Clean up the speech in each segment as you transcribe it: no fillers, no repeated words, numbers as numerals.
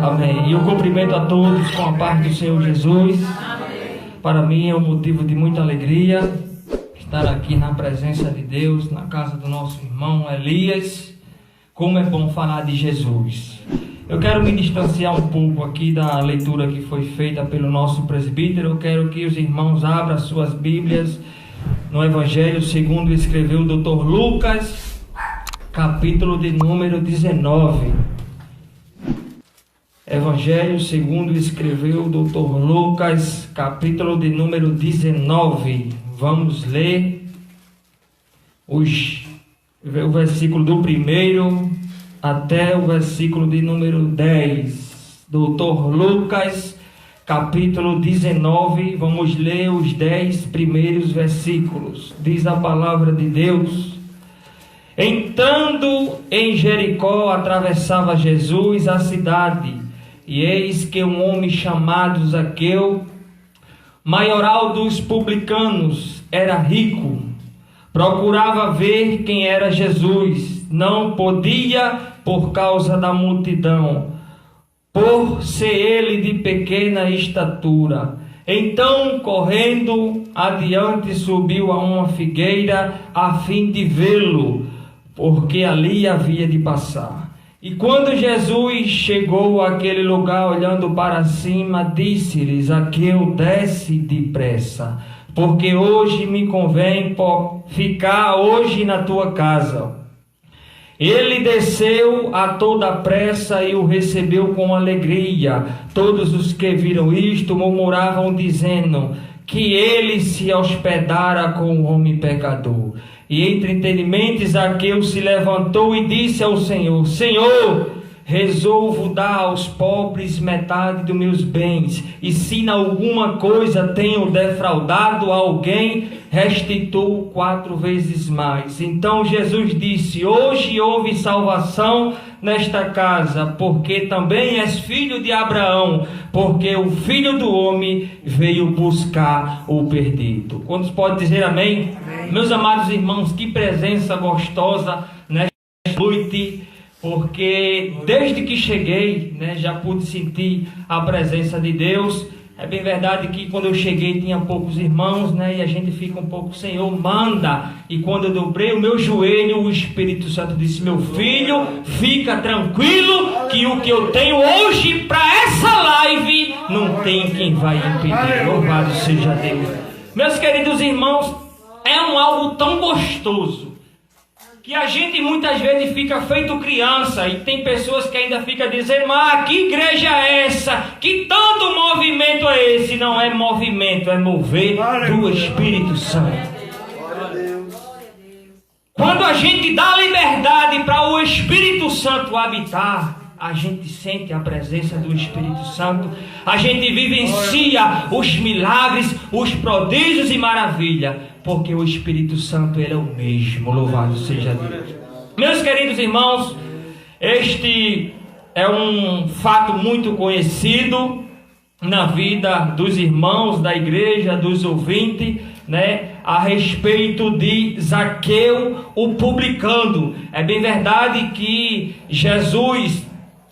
Amém. E eu cumprimento a todos com a paz do Senhor Jesus. Para mim é um motivo de muita alegria estar aqui na presença de Deus, na casa do nosso irmão Elias. Como é bom falar de Jesus. Eu quero me distanciar um pouco aqui da leitura que foi feita pelo nosso presbítero. Eu quero que os irmãos abram suas Bíblias no Evangelho segundo escreveu o Dr. Lucas, capítulo de número 19. Evangelho segundo escreveu o Dr. Lucas, capítulo de número 19. Vamos ler o versículo do 1 até o versículo de número 10. Dr. Lucas, capítulo 19. Vamos ler os 10 primeiros versículos. Diz a palavra de Deus: Entrando em Jericó, atravessava Jesus a cidade. E eis que um homem chamado Zaqueu, maioral dos publicanos, era rico, procurava ver quem era Jesus. Não podia por causa da multidão, por ser ele de pequena estatura. Então, correndo adiante, subiu a uma figueira a fim de vê-lo, porque ali havia de passar. E quando Jesus chegou àquele lugar, olhando para cima, disse-lhe: Zaqueu, desce depressa, porque hoje me convém ficar hoje na tua casa. Ele desceu a toda pressa e o recebeu com alegria. Todos os que viram isto murmuravam, dizendo que ele se hospedara com um homem pecador. E entre entendimento, Zaqueu se levantou e disse ao Senhor: Senhor, resolvo dar aos pobres metade dos meus bens, e se em alguma coisa tenho defraudado alguém, restituo 4 vezes mais. Então Jesus disse: Hoje houve salvação nesta casa, porque também és filho de Abraão, porque o Filho do Homem veio buscar o perdido. Quantos podem dizer amém? Amém. Meus amados irmãos, que presença gostosa nesta noite, porque desde que cheguei, já pude sentir a presença de Deus. É bem verdade que quando eu cheguei tinha poucos irmãos, e a gente fica um pouco: Senhor, manda. E quando eu dobrei o meu joelho, o Espírito Santo disse: meu filho, fica tranquilo, que o que eu tenho hoje para essa live não tem quem vai impedir. Louvado seja Deus. Meus queridos irmãos, é algo tão gostoso que a gente muitas vezes fica feito criança, e tem pessoas que ainda ficam dizendo: mas que igreja é essa? Que tanto movimento é esse? Não é movimento, é mover do Espírito Santo. Quando a gente dá liberdade para o Espírito Santo habitar, a gente sente a presença do Espírito Santo, a gente vivencia os milagres, os prodígios e maravilha, porque o Espírito Santo, ele é o mesmo. Louvado seja Deus. Meus queridos irmãos, este é um fato muito conhecido na vida dos irmãos da igreja, dos ouvintes, a respeito de Zaqueu, o publicano. É bem verdade que Jesus,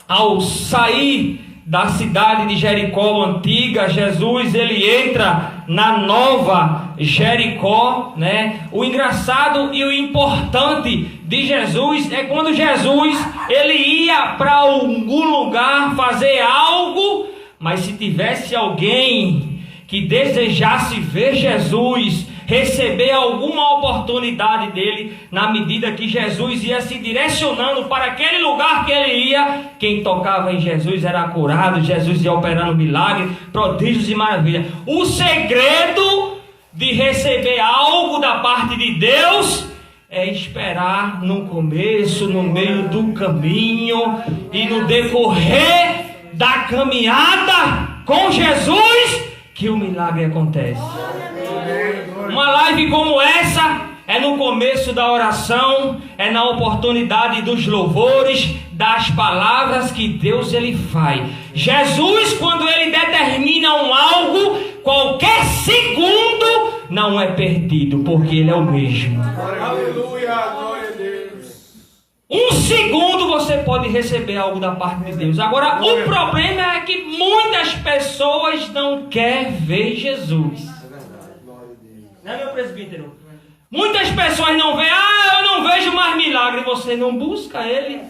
ao sair da cidade de Jericó antiga, Jesus ele entra na nova Jericó, O engraçado e o importante de Jesus é quando Jesus ele ia para algum lugar fazer algo, mas se tivesse alguém que desejasse ver Jesus, receber alguma oportunidade dele, na medida que Jesus ia se direcionando para aquele lugar que ele ia, quem tocava em Jesus era curado. Jesus ia operando milagres, prodígios e maravilhas. O segredo de receber algo da parte de Deus é esperar no começo, no meio do caminho e no decorrer da caminhada com Jesus, que o milagre acontece. Uma live como essa é no começo da oração, é na oportunidade dos louvores, das palavras que Deus ele faz. Jesus, quando ele determina algo, qualquer segundo não é perdido, porque ele é o mesmo. Aleluia, glória a Deus. Um segundo você pode receber algo da parte de Deus. Agora, o problema é que muitas pessoas não querem ver Jesus. Não é, meu presbítero? Muitas pessoas não veem, eu não vejo mais milagre. Você não busca ele.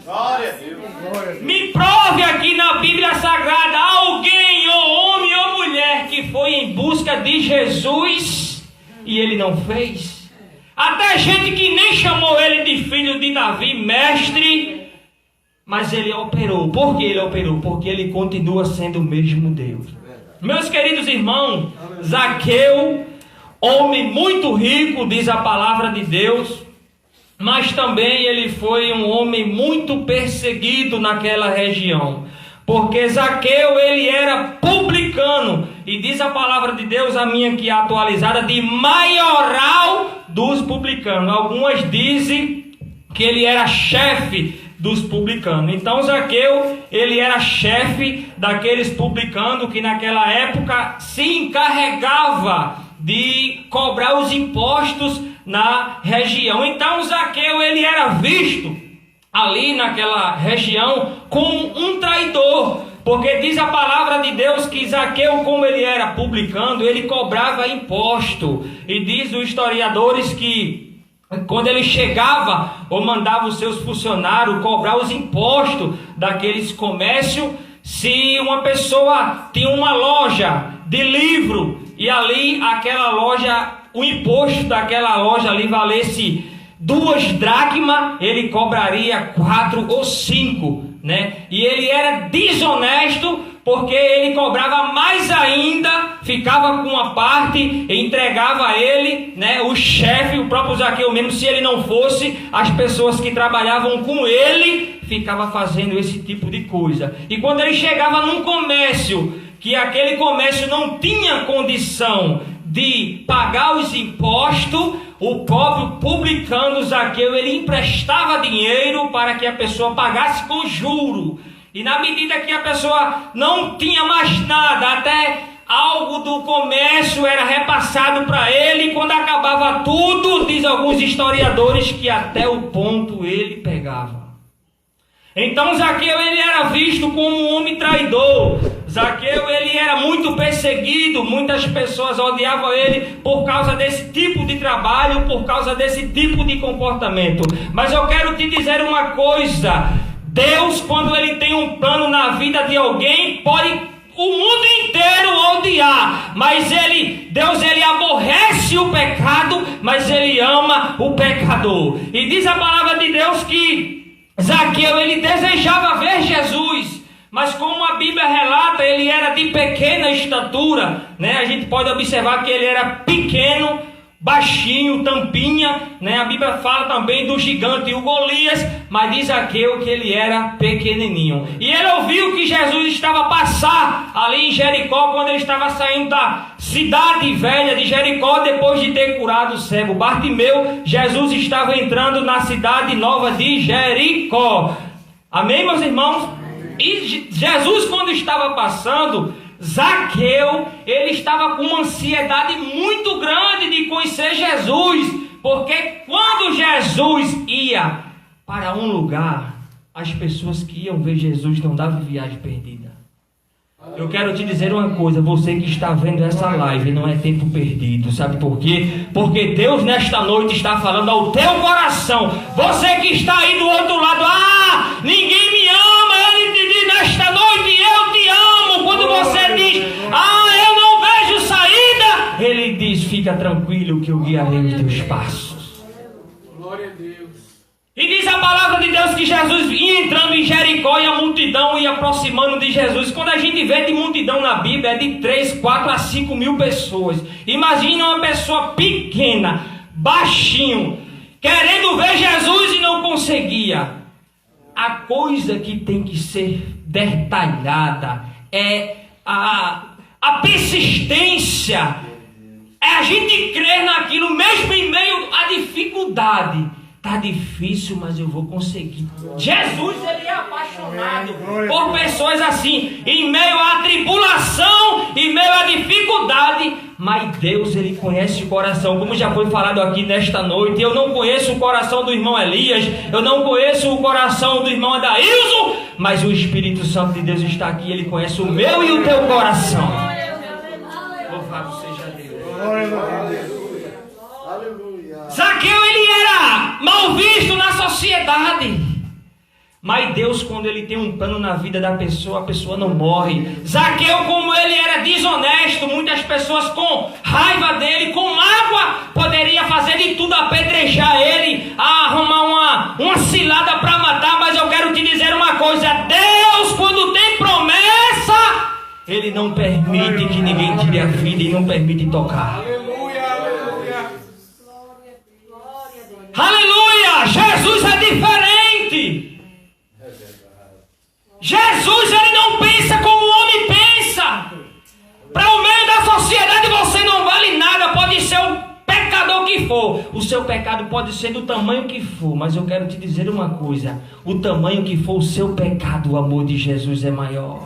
Glória a Deus. Me prove aqui na Bíblia Sagrada alguém, ou homem ou mulher, que foi em busca de Jesus e ele não fez. Até gente que nem chamou ele de filho de Davi, mestre, mas ele operou. Por que ele operou? Porque ele continua sendo o mesmo Deus. Meus queridos irmãos, Zaqueu, homem muito rico, diz a palavra de Deus, mas também ele foi um homem muito perseguido naquela região, porque Zaqueu ele era publicano, e diz a palavra de Deus, a minha aqui atualizada, de maioral dos publicanos. Algumas dizem que ele era chefe dos publicanos. Então Zaqueu ele era chefe daqueles publicanos que naquela época se encarregava de cobrar os impostos na região. Então Zaqueu ele era visto ali naquela região como um traidor, porque diz a palavra de Deus que Zaqueu, como ele era publicano, ele cobrava imposto, e diz os historiadores que quando ele chegava ou mandava os seus funcionários cobrar os impostos daqueles comércios, se uma pessoa tinha uma loja de livro e ali aquela loja, o imposto daquela loja ali valesse 2 dracmas, ele cobraria 4 ou 5, né? E ele era desonesto, porque ele cobrava mais ainda, ficava com uma parte e entregava a ele, né? O chefe, o próprio Zaqueu mesmo, se ele não fosse, as pessoas que trabalhavam com ele ficava fazendo esse tipo de coisa. E quando ele chegava num comércio, que aquele comércio não tinha condição de pagar os impostos, o próprio publicano Zaqueu, ele emprestava dinheiro para que a pessoa pagasse com juro. E na medida que a pessoa não tinha mais nada, até algo do comércio era repassado para ele, e quando acabava tudo, diz alguns historiadores que até o ponto ele pegava. Então Zaqueu ele era visto como um homem traidor. Zaqueu ele era muito perseguido, muitas pessoas odiavam ele por causa desse tipo de trabalho, por causa desse tipo de comportamento. Mas eu quero te dizer uma coisa: Deus, quando ele tem um plano na vida de alguém, pode o mundo inteiro odiar, mas Deus ele aborrece o pecado, mas ele ama o pecador. E diz a palavra de Deus que Zaqueu ele desejava ver Jesus, mas como a Bíblia relata, ele era de pequena estatura, né? A gente pode observar que ele era pequeno, baixinho, tampinha, né? A Bíblia fala também do gigante, o Golias, mas diz Zaqueu que ele era pequenininho. E ele ouviu que Jesus estava a passar ali em Jericó, quando ele estava saindo da cidade velha de Jericó, depois de ter curado o cego Bartimeu. Jesus estava entrando na cidade nova de Jericó. Amém, meus irmãos? E Jesus, quando estava passando, Zaqueu, ele estava com uma ansiedade muito grande de conhecer Jesus, porque quando Jesus ia para um lugar, as pessoas que iam ver Jesus não davam viagem perdida. Eu quero te dizer uma coisa, você que está vendo essa live, não é tempo perdido, sabe por quê? Porque Deus nesta noite está falando ao teu coração. Você que está aí do outro lado, ninguém me ama, Ele te diz nesta noite, eu te amo. Quando você diz, eu não vejo saída, Ele diz, fica tranquilo que eu guiarei os teus passos. Glória a Deus. E diz a palavra de Deus que Jesus ia entrando em Jericó e a multidão ia aproximando de Jesus. Quando a gente vê de multidão na Bíblia, é de 3, 4 a 5 mil pessoas. Imagina uma pessoa pequena, baixinho, querendo ver Jesus e não conseguia. A coisa que tem que ser detalhada é a persistência. É a gente crer naquilo mesmo em meio à dificuldade. Tá difícil, mas eu vou conseguir. Jesus, ele é apaixonado por pessoas assim. Em meio à tribulação, em meio à dificuldade, Mas Deus, Ele conhece o coração, como já foi falado aqui nesta noite. Eu não conheço o coração do irmão Elias, eu não conheço o coração do irmão Adailson, mas o Espírito Santo de Deus está aqui, Ele conhece o meu e o teu coração. Louvado seja Deus. Zaqueu, ele era mal visto na sociedade. Mas Deus, quando Ele tem um plano na vida da pessoa, a pessoa não morre. Zaqueu, como ele era desonesto, muitas pessoas com raiva dele, com mágoa, poderia fazer de tudo, apedrejar ele, arrumar uma cilada para matar. Mas eu quero te dizer uma coisa: Deus, quando tem promessa, Ele não permite que ninguém tire a vida e não permite tocar. Aleluia! Jesus é diferente. Jesus, Ele não pensa como o homem pensa. Para o meio da sociedade você não vale nada. Pode ser o pecador que for. O seu pecado pode ser do tamanho que for. Mas eu quero te dizer uma coisa: o tamanho que for o seu pecado, o amor de Jesus é maior.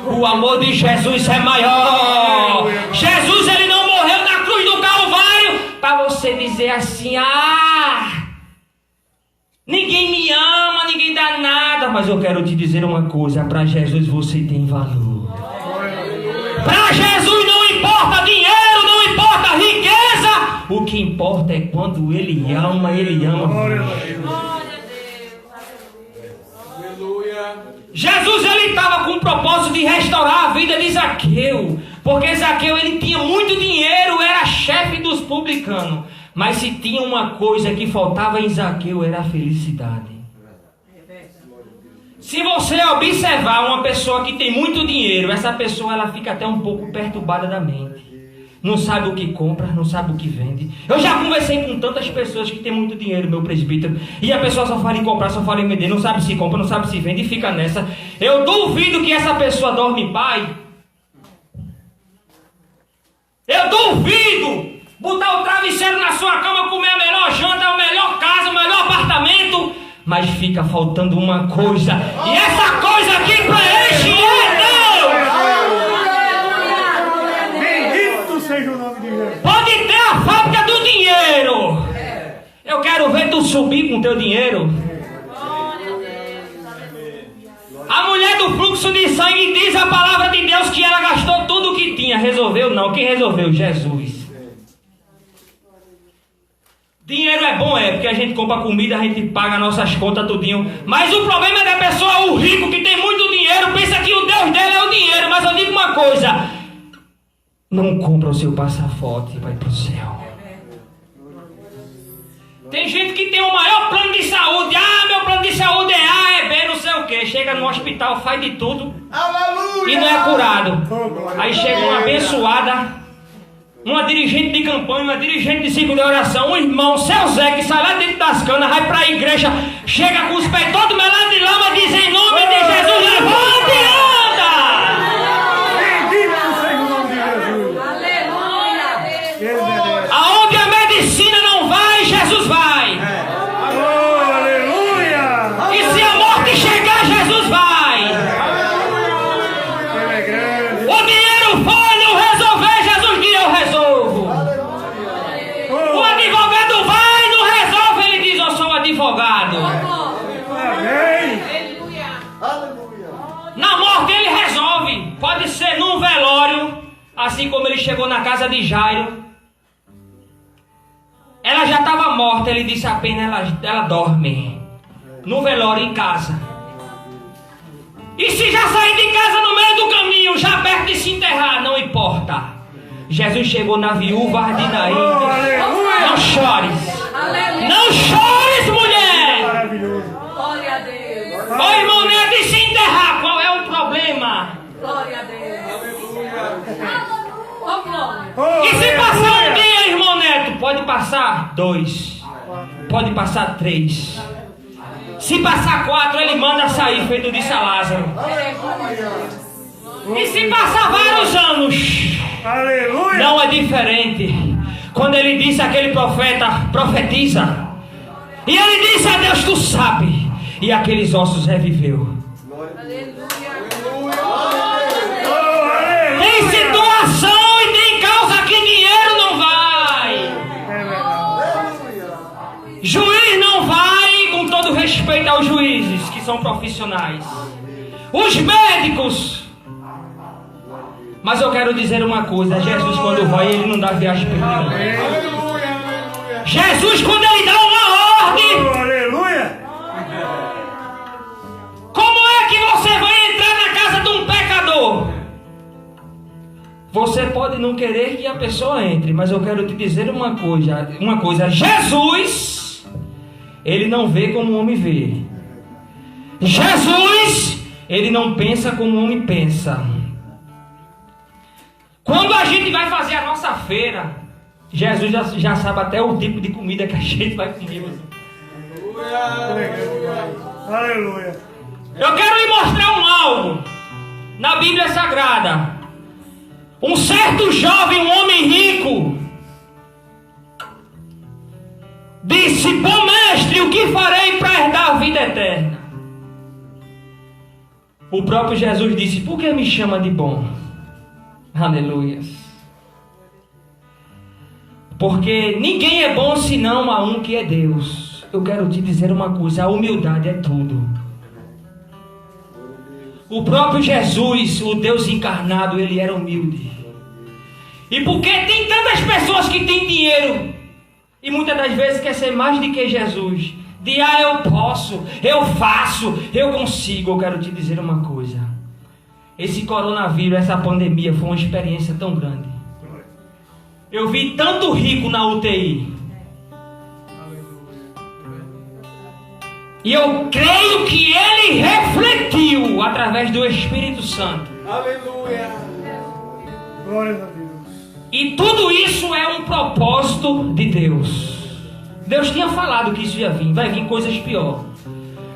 O amor de Jesus é maior. Jesus, Ele não morreu na cruz do Calvário para você dizer assim: ninguém me ama, ninguém dá nada. Mas eu quero te dizer uma coisa: para Jesus você tem valor. Para Jesus não importa dinheiro, não importa riqueza. O que importa é quando Ele ama, Ele ama. Jesus, Ele estava com o propósito de restaurar a vida de Zaqueu. Porque Zaqueu, ele tinha muito dinheiro, era chefe dos publicanos. Mas se tinha uma coisa que faltava em Zaqueu, era a felicidade. Se você observar uma pessoa que tem muito dinheiro, essa pessoa ela fica até um pouco perturbada da mente. Não sabe o que compra, não sabe o que vende. Eu já conversei com tantas pessoas que têm muito dinheiro, meu presbítero, e a pessoa só fala em comprar, só fala em vender, não sabe se compra, não sabe se vende e fica nessa. Eu duvido que essa pessoa dorme em paz. Eu duvido botar o travesseiro na sua cama, comer a melhor janta, a melhor casa, o melhor apartamento, mas fica faltando uma coisa, e essa coisa que preenche é Deus. Bendito seja o nome de Jesus. Pode ter a fábrica do dinheiro, eu quero ver tu subir com teu dinheiro. A mulher do fluxo de sangue diz a palavra de Deus que ela gastou tudo o que tinha. Resolveu? Não. Quem resolveu? Jesus. Dinheiro é bom, porque a gente compra comida, a gente paga nossas contas tudinho. Mas o problema é da pessoa, o rico que tem muito dinheiro, pensa que o Deus dele é o dinheiro. Mas eu digo uma coisa: não compra o seu passaporte e vai para o céu. Tem gente que tem o maior plano de saúde. Meu plano de saúde é A, é B, não sei o que. Chega no hospital, faz de tudo. Aleluia! E não é curado. Aí chega uma abençoada, uma dirigente de campanha, uma dirigente de ciclo de oração, um irmão, seu Zé, que sai lá dentro das canas, vai para a igreja, chega com os pés todos melados de lama, diz em nome de Jesus, levanta e anda! Bendito seja o nome de Jesus. Aleluia! Aonde a medicina não vai, Jesus vai. Aleluia! E se a morte chegar, Jesus vai. Ele é grande. O dinheiro foi, não resolver, Jesus diz: eu resolvo. O advogado vai, não resolve, ele diz: eu sou advogado. Amém. Na morte ele resolve. Pode ser num velório, assim como ele chegou na casa de Jairo. Ela já estava morta, ele disse: apenas ela dorme. No velório, em casa. E se já sair de casa no meio do caminho, já perto de se enterrar, não importa. Jesus chegou na viúva de Naim. Não chores. Aleluia! Não chores, mulher. Maravilhoso. Glória a Deus! Ô irmão, não é de se enterrar. Qual é o problema? Glória a Deus! Ô, glória! E se passar um dia, irmão Neto? Pode passar 2. Pode passar 3. Se passar 4, ele manda sair, feito disse a Lázaro. E se passar vários anos, Aleluia! não é diferente. Quando ele disse aquele profeta, profetiza. E ele disse a Deus: tu sabe. E aqueles ossos reviveu. Tem situação Juiz não vai, com todo respeito aos juízes, que são profissionais. Os médicos. Mas eu quero dizer uma coisa. Jesus, quando vai, ele não dá viagem perdida. Jesus, quando ele dá uma ordem. Aleluia. Como é que você vai entrar na casa de um pecador? Você pode não querer que a pessoa entre, mas eu quero te dizer uma coisa. Jesus, ele não vê como o homem vê. Jesus, ele não pensa como o homem pensa. Quando a gente vai fazer a nossa feira, Jesus já sabe até o tipo de comida que a gente vai comer. Aleluia. Eu quero lhe mostrar algo na Bíblia Sagrada. Um certo jovem, um homem rico, disse: bom mestre, o que farei para herdar a vida eterna? O próprio Jesus disse: por que me chama de bom? Aleluia. Porque ninguém é bom senão a um que é Deus. Eu quero te dizer uma coisa: a humildade é tudo. O próprio Jesus, o Deus encarnado, ele era humilde. E porque tem tantas pessoas que têm dinheiro e muitas das vezes quer ser mais do que Jesus, de eu posso, eu faço, eu consigo. Eu quero te dizer uma coisa: esse coronavírus, essa pandemia foi uma experiência tão grande. Eu vi tanto rico na UTI. E eu creio que ele refletiu através do Espírito Santo. Aleluia. Glória a Deus. E tudo isso é um propósito de Deus. Deus tinha falado que isso ia vir. Vai vir coisas piores.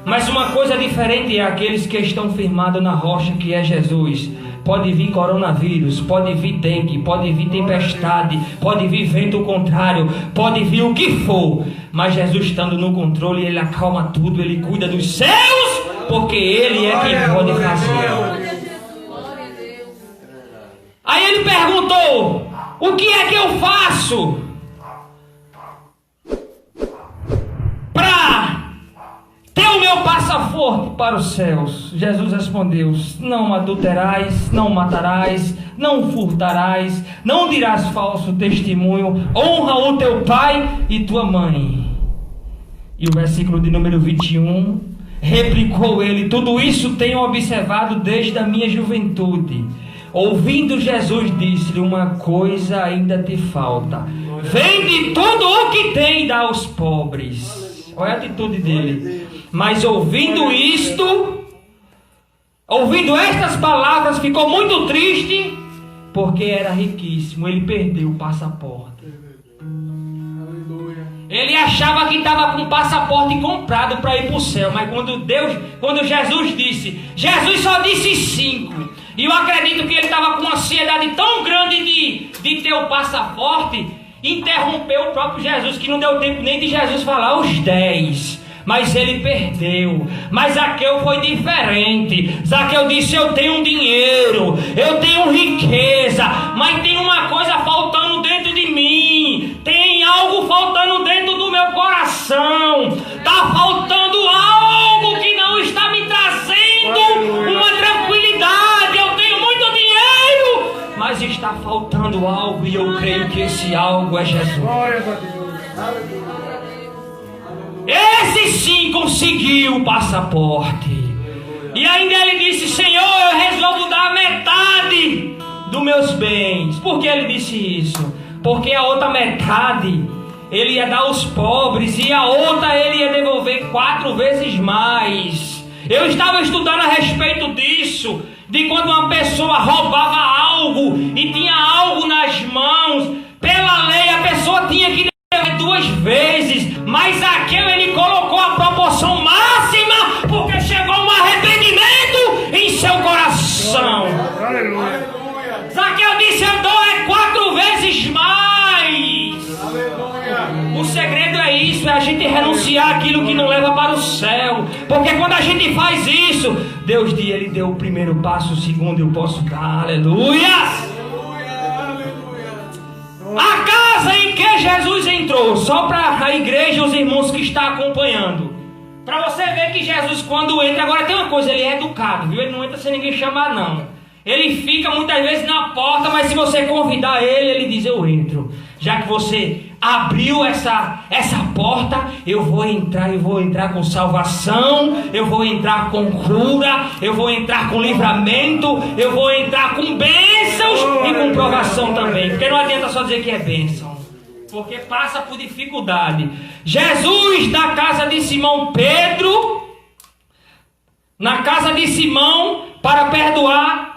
Mas uma coisa diferente é aqueles que estão firmados na rocha, que é Jesus. Pode vir coronavírus, pode vir dengue, pode vir tempestade, pode vir vento contrário, pode vir o que for. Mas Jesus estando no controle, ele acalma tudo, ele cuida dos céus, porque ele é quem pode fazer. Aí ele perguntou: o que é que eu faço para ter o meu passaporte para os céus? Jesus respondeu: não adulterais, não matarás, não furtarás, não dirás falso testemunho, honra o teu pai e tua mãe. E o versículo de número 21, replicou ele: tudo isso tenho observado desde a minha juventude. Ouvindo Jesus, disse-lhe: uma coisa ainda te falta. Vende tudo o que tem e dá aos pobres. Olha a atitude dele. Mas ouvindo estas palavras, ficou muito triste, porque era riquíssimo. Ele perdeu o passaporte. Ele achava que estava com o passaporte comprado para ir para o céu. Mas quando Jesus disse, Jesus só disse 5. E eu acredito que ele estava com uma ansiedade tão grande de ter o passaporte, interrompeu o próprio Jesus, que não deu tempo nem de Jesus falar os 10. Mas ele perdeu. Mas Zaqueu foi diferente. Zaqueu disse: eu tenho dinheiro, eu tenho riqueza, mas tem uma coisa faltando dentro de mim. Tem algo faltando dentro do meu coração. Está faltando algo que não está me trazendo uma tranquilidade. Eu tenho muito dinheiro, mas está faltando algo, e eu creio que esse algo é Jesus. Glória a Deus. Esse sim conseguiu o passaporte. E ainda ele disse: Senhor, eu resolvo dar metade dos meus bens. Por que ele disse isso? Porque a outra metade ele ia dar aos pobres, e a outra ele ia devolver 4 vezes mais. Eu estava estudando a respeito disso, de quando uma pessoa roubava algo e tinha algo nas mãos. Pela lei a pessoa tinha que 2 vezes, mas Zaqueu ele colocou a proporção máxima, porque chegou um arrependimento em seu coração. Aleluia. Zaqueu disse: eu dou 4 vezes mais. Aleluia. O segredo é isso, é a gente renunciar aquilo que não leva para o céu, porque quando a gente faz isso, Deus diz: ele deu o primeiro passo, o segundo eu posso dar. Aleluia. A casa em que Jesus entrou? Só para a igreja e os irmãos que estão acompanhando. Para você ver que Jesus, quando entra, agora tem uma coisa, ele é educado, viu? Ele não entra sem ninguém chamar, não. Ele fica muitas vezes na porta, mas se você convidar ele, ele diz: eu entro. Já que você abriu essa porta, eu vou entrar com salvação, eu vou entrar com cura, eu vou entrar com livramento, eu vou entrar com bênçãos e com provação também. Porque não adianta só dizer que é bênção, porque passa por dificuldade. Jesus na casa de Simão Pedro, na casa de Simão, para perdoar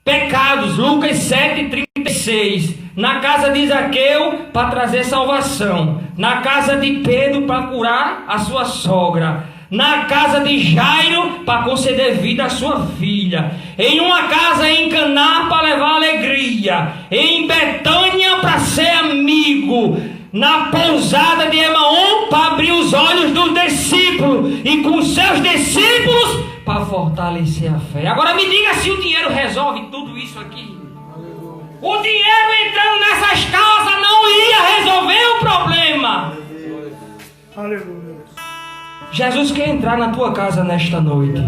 pecados, Lucas 7:36. Na casa de Zaqueu, para trazer salvação. Na casa de Pedro, para curar a sua sogra. Na casa de Jairo, para conceder vida à sua filha. Em uma casa em Caná, para levar alegria. Em Betânia, para ser amigo. Na pousada de Emaom, para abrir os olhos dos discípulos. E com seus discípulos, para fortalecer a fé. Agora me diga se o dinheiro resolve tudo isso aqui. O dinheiro entrando nessas casas não ia resolver o problema. Aleluia. Jesus quer entrar na tua casa nesta noite.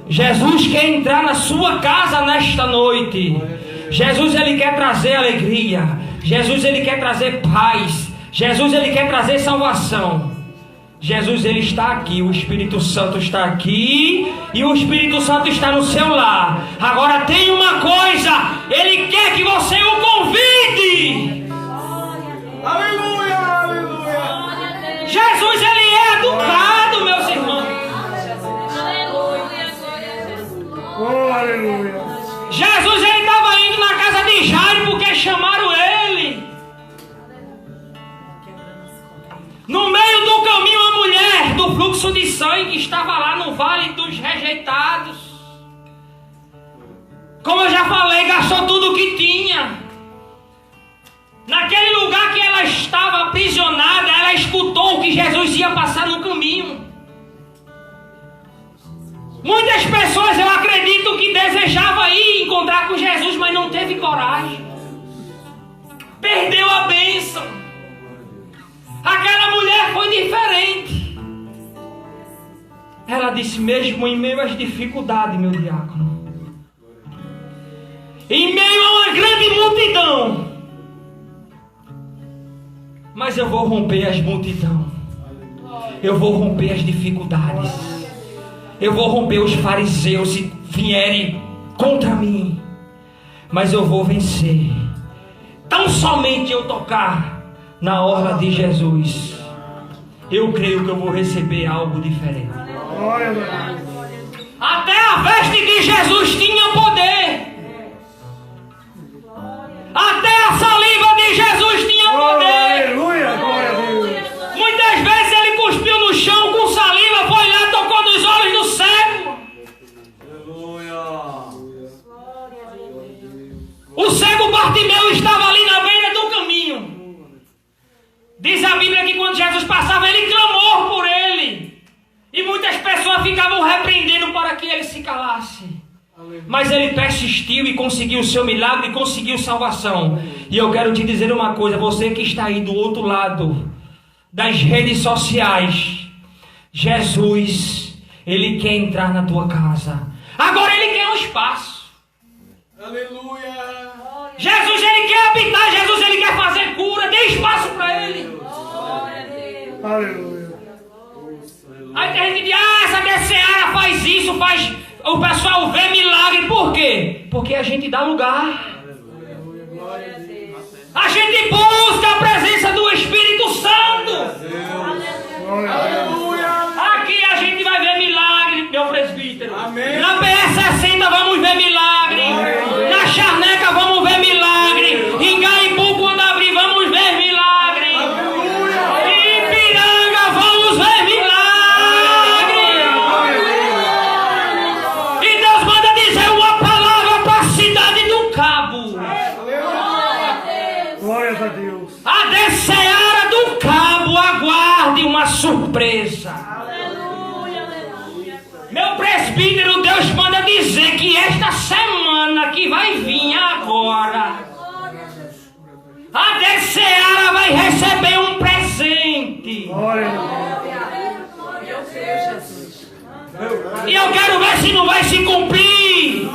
Jesus quer entrar na sua casa nesta noite. Jesus, ele quer trazer alegria. Jesus, ele quer trazer paz. Jesus, ele quer trazer salvação. Jesus, ele está aqui, o Espírito Santo está aqui e o Espírito Santo está no seu lar. Agora tem uma coisa, ele quer que você o convide. Aleluia, aleluia. Jesus, ele é educado, meus irmãos. Oh, aleluia. Jesus, ele estava indo na casa de Jairo porque chamaram ele. No meio do caminho, a mulher do fluxo de sangue estava lá no vale dos rejeitados. Como eu já falei, gastou tudo o que tinha. Naquele lugar que ela estava aprisionada, ela escutou que Jesus ia passar no caminho. Muitas pessoas, eu acredito, que desejavam ir encontrar com Jesus, mas não teve coragem. Perdeu a bênção. Aquela mulher foi diferente. Ela disse: mesmo em meio às dificuldades, meu diácono, em meio a uma grande multidão, mas eu vou romper as multidões. Eu vou romper as dificuldades. Eu vou romper os fariseus se vierem contra mim. Mas eu vou vencer. Tão somente eu tocar na orla de Jesus, eu creio que eu vou receber algo diferente. Glória a Deus. Até a veste de Jesus tinha poder. Até a saliva de Jesus tinha Oh, poder. aleluia, glória a Deus. Muitas vezes ele cuspiu no chão com saliva, foi lá, tocou nos olhos do cego. O cego Bartimeu estava ali na beira do caminho. Diz a Bíblia que quando Jesus passava, ele clamou por ele. E muitas pessoas ficavam repreendendo para que ele se calasse. Mas ele persistiu e conseguiu o seu milagre, conseguiu salvação. E eu quero te dizer uma coisa, você que está aí do outro lado das redes sociais, Jesus, ele quer entrar na tua casa. Agora ele quer um espaço. Aleluia. Jesus, ele quer habitar. Jesus, ele quer fazer cura. Dê espaço para ele. Aleluia. Aí tem gente que diz: essa DCA faz isso, faz. O pessoal vê milagre. Por quê? Porque a gente dá lugar. A gente busca a presença do Espírito Santo. Glória a Deus. Aqui a gente vai ver milagre, meu presbítero. Amém. Na BR-60 vamos ver milagre. Na Charneca vamos ver milagre. Em Gaibu, quando abrir, vamos ver milagre. Em Ipiranga vamos ver milagre. E Deus manda dizer uma palavra para a cidade do Cabo. Glória a Deus. A DCA do Cabo, aguarde uma surpresa. Meu presbítero, Deus manda dizer que esta semana que vai vir agora A DCA vai receber um presente. Glória a Deus. Meu Deus, Jesus. E eu quero ver se não vai se cumprir.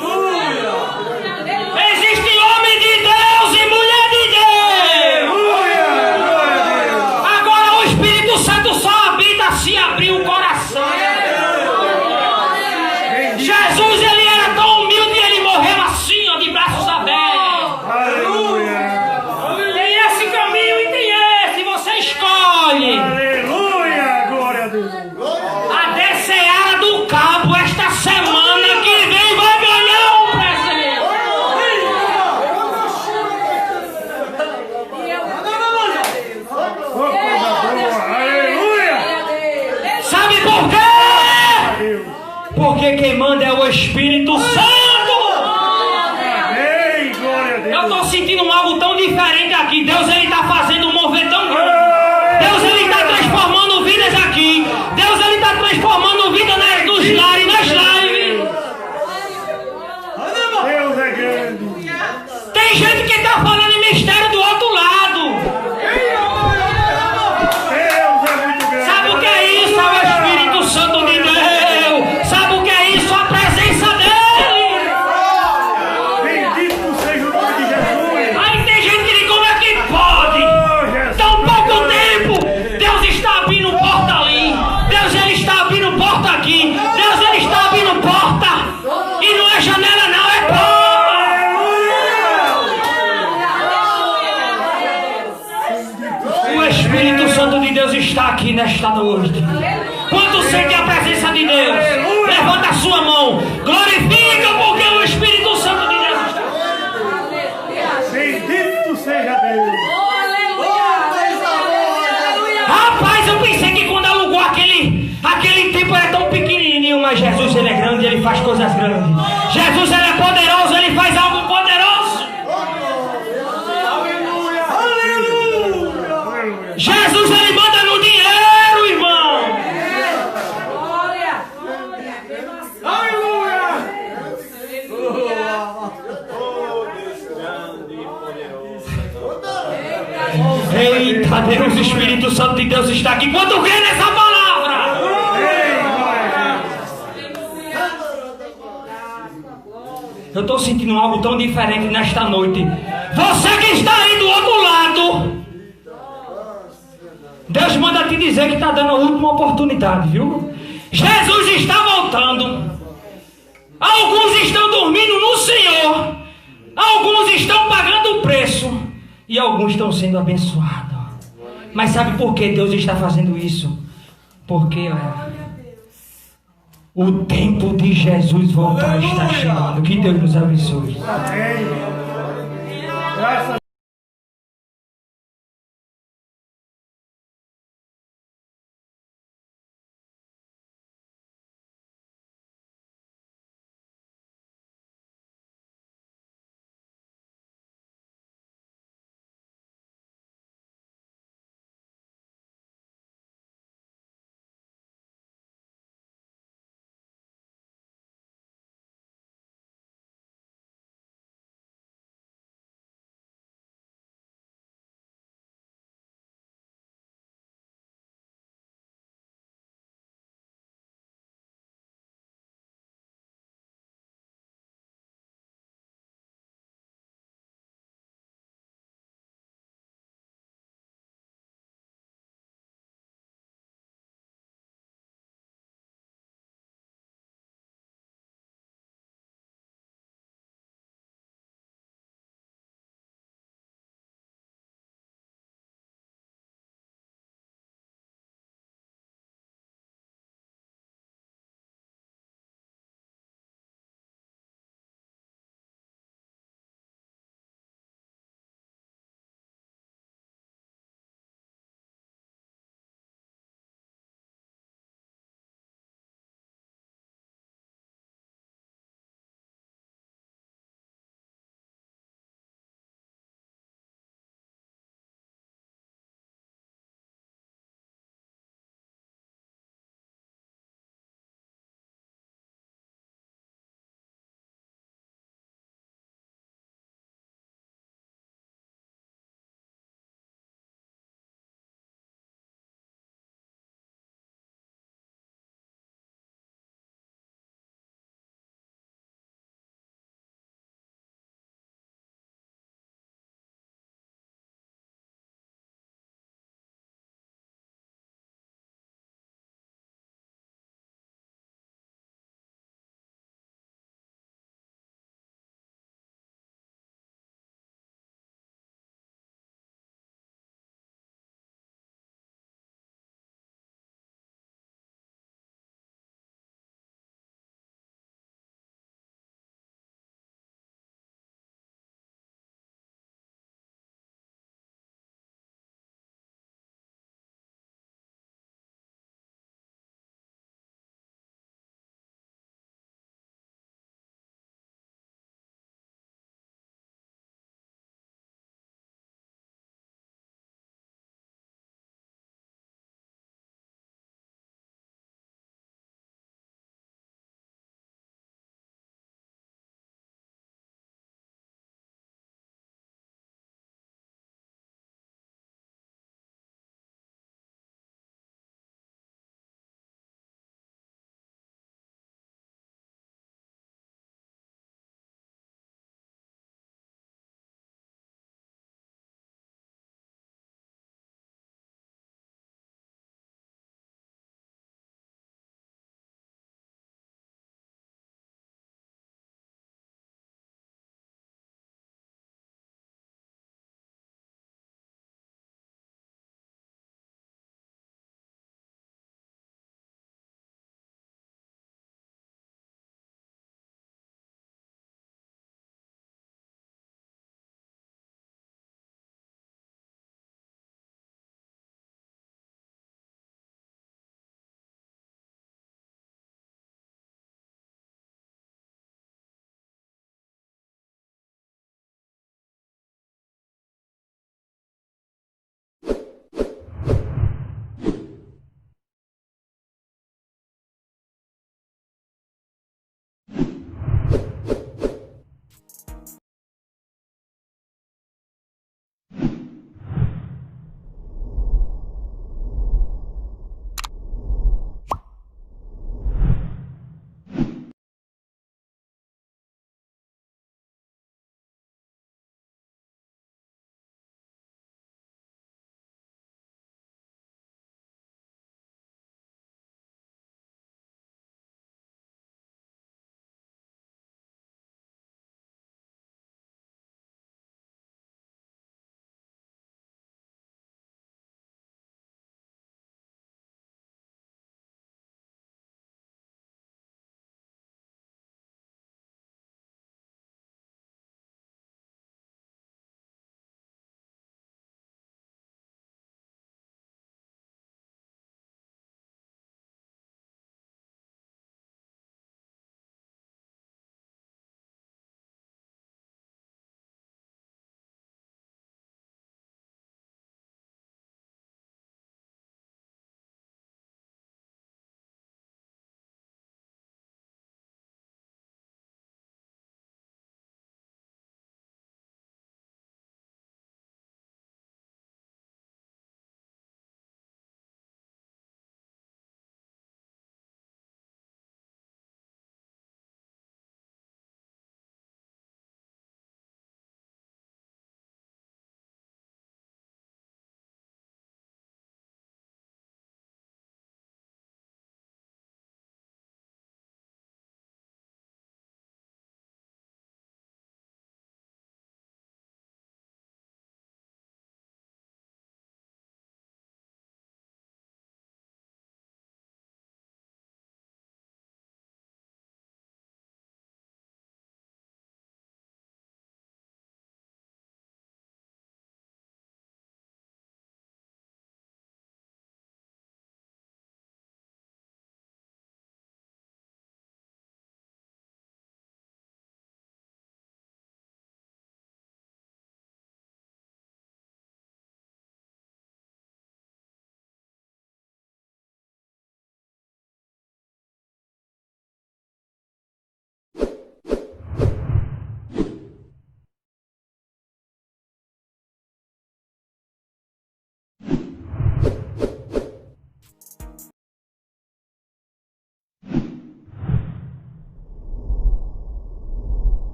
Existe homem de Deus e mulher de Deus. Aleluia. Glória a Deus. Agora o Espírito Santo só habita se abrir o coração. Jesus, ele era tão humilde e ele morreu assim, ó, de braços abertos. Aleluia. Tem esse caminho e tem esse, você escolhe. Aleluia. Glória a Deus. A DCA do Cabo, esta semana que vem, vai ganhar um presente. Oh, coisa boa. Aleluia. Sabe por quê? Deus. Porque quem manda é o Espírito Santo. Amém. Glória a Deus. Eu estou sentindo algo tão diferente aqui. Deus, ele está fazendo um mover tão grande. Deus, ele está transformando vidas aqui. Deus, ele está transformando vidas nos lares, nas lives. Deus é grande. Tem gente que está falando em mistério do outro lado. Deus é muito grande. Sabe o que é isso? É o Espírito Santo de Deus. Sabe o que é isso? A presença dele. Bendito seja o nome de Jesus. Aí tem gente que diz, como é que pode? Oh, Jesus. Tão pouco tempo. Deus está abrindo porta ali. Deus, ele está abrindo porta aqui. Deus, ele está abrindo porta. E não é janela não, é porta. O Espírito Santo de Deus está aqui nesta noite. Quanto sente a presença de Deus? Levanta a sua mão. Glorifica porque o Espírito Santo de Deus está aqui. Bendito seja Deus. Rapaz, eu pensei que quando alugou aquele templo era tão pequenininho, mas Jesus, ele é grande, ele faz coisas grandes. Jesus, ele é poderoso, ele faz algo poderoso. Aleluia. Aleluia. Jesus, ele manda no dinheiro, irmão. Eita Deus, o Espírito Santo de Deus está aqui. Quanto crê nessa palavra? Eu estou sentindo algo tão diferente nesta noite. Você que está aí do outro lado, Deus manda te dizer que está dando a última oportunidade, viu? Jesus está voltando. Alguns estão dormindo no Senhor. Alguns estão pagando o preço. E alguns estão sendo abençoados. Mas sabe por que Deus está fazendo isso? Porque o tempo de Jesus voltar está chegando. Que Deus nos abençoe. Amém. Graças